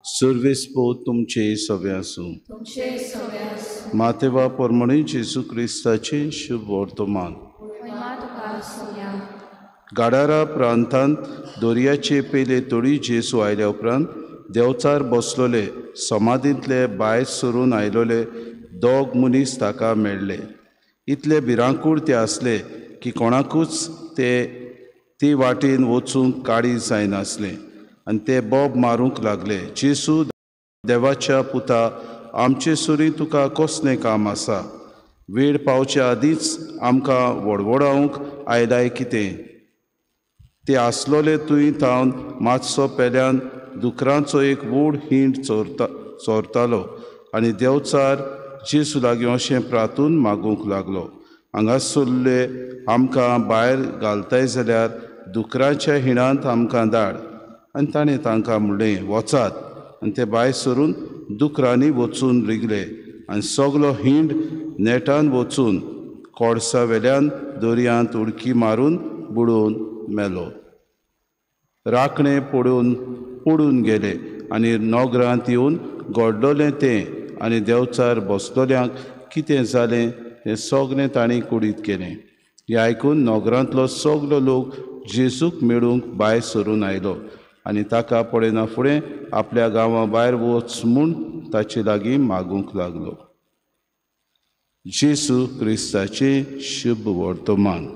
सर्वेस्पो तुमचे सवे आसूं. मातेवा परमणी जेजू क्रिस्ताचे शुभ वर्तमान. गाडारा प्रांतांत दर्याचे पेले तोडी जेजू आयल्या उपरांत देंवचार बसलोले समाधींतले भायर सरून आयलोले दोग मनीस ताका मेळ्ळे. इतले भिरांकूळ ते आसले की कोणाकूच ती वाटेन वचूंक काडी जायनासलें आनी ते बोब मारूंक लागले. जेजू, देवाच्या पुता, आमचे सुरी तुका कसलें काम आसा? वेळ पावच्या आदींच आमकां वडवडावंक आयलाय कितें? ते आसलोले तुवें थावन मातसो पेल्यान दुकरांचो एक व्हड हिंड चोरतालो आनी देंवचार जेजू लागीं अशें प्रार्थून मागूंक लागलो, हांगासरले आमकां भायर घालताय जाल्यार दुकरांच्या हिणांत आमकां धाड. आनी ताणें तांकां म्हणलें, वचात. आनी ते भायर सरून दुकरांनी वचून रिगले आनी सगलो हिंड नेटान वचून कोडसा वेल्यान दर्यांत उडकी मारून बुडोवन मेलो. राखणें पडून गेले आनी नोगरांत येवन घडलोलें तें आनी देंवचार बसलोल्यांक कितें जालें तें सगलें तांणी कुडीत केलें. हें आयकून नोगरांतलो सगलो लोक जेजूक मेळूंक भायर सरून आयलो आनी ताका पळयना फुडें आपल्या गांवा भायर वच म्हूण ताचे लागीं मागूंक लागलो. जेजू क्रिस्ताचें शुभ वर्तमान.